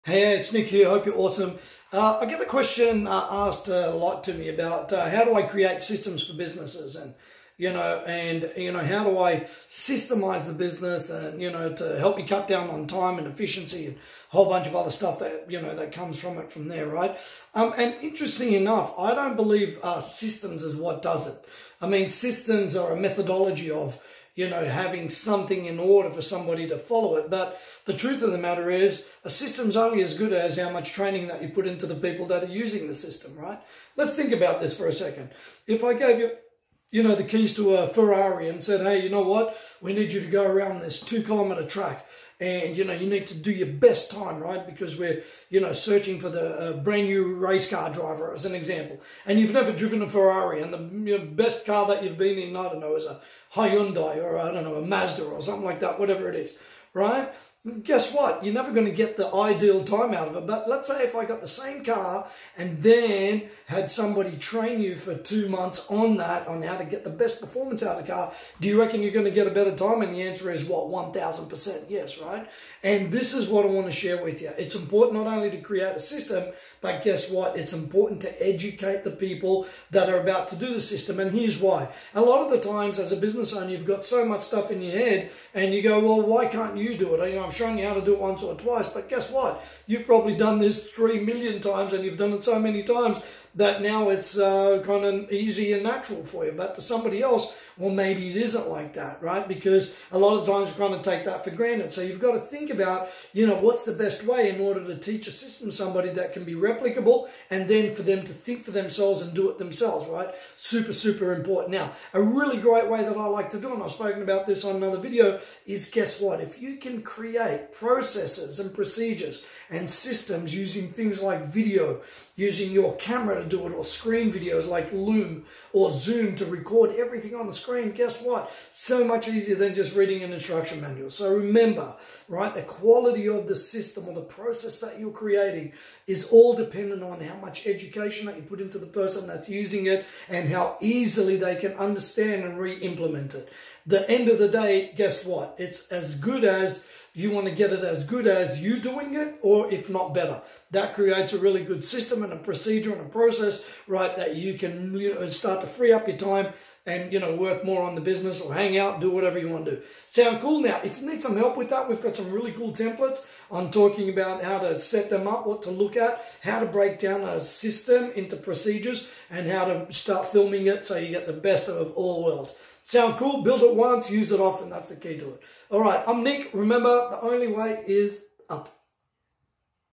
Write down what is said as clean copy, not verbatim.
Hey, it's Nick here. Hope you're awesome. I get a question asked a lot to me about how do I create systems for businesses, and how do I systemize the business, and to help me cut down on time and efficiency and a whole bunch of other stuff that that comes from it from there, right? And interesting enough, I don't believe systems is what does it. I mean, systems are a methodology of having something in order for somebody to follow it. But the truth of the matter is, a system's only as good as how much training that you put into the people that are using the system, right? Let's think about this for a second. If I gave you, the keys to a Ferrari and said, hey, you know what? We need you to go around this 2-kilometer track. And, you need to do your best time, right? Because we're, searching for the brand new race car driver, as an example. And you've never driven a Ferrari, and the best car that you've been in, I don't know, is a Hyundai or, I don't know, a Mazda or something like that, whatever it is, right? Guess what? You're never going to get the ideal time out of it. But let's say if I got the same car and then had somebody train you for 2 months on how to get the best performance out of the car, do you reckon you're going to get a better time? And the answer is what? 1,000% yes, right? And this is what I want to share with you. It's important not only to create a system, but guess what? It's important to educate the people that are about to do the system. And here's why. A lot of the times as a business owner, you've got so much stuff in your head and you go, well, why can't you do it? I've shown you how to do it once or twice, but guess what? You've probably done this 3 million times, and you've done it so many times that now it's kind of easy and natural for you. But to somebody else, well, maybe it isn't like that, right? Because a lot of times we're going to take that for granted. So you've got to think about, what's the best way in order to teach a system to somebody that can be replicable, and then for them to think for themselves and do it themselves, right? Super, super important. Now, a really great way that I like to do, and I've spoken about this on another video, is guess what? If you can create processes and procedures and systems using things like video, using your camera to do it, or screen videos like Loom or Zoom to record everything on the screen, guess what? So much easier than just reading an instruction manual. So remember, right, the quality of the system or the process that you're creating is all dependent on how much education that you put into the person that's using it and how easily they can understand and re-implement it. The end of the day, guess what? It's as good as you want to get it as good as you doing it, or if not better. That creates a really good system and a procedure and a process, right, that you can start to free up your time and work more on the business or hang out, do whatever you want to do. Sound cool? Now, if you need some help with that, we've got some really cool templates. I'm talking about how to set them up, what to look at, how to break down a system into procedures, and how to start filming it so you get the best of all worlds. Sound cool? Build it once, use it often. That's the key to it. All right, I'm Nick. Remember, the only way is up.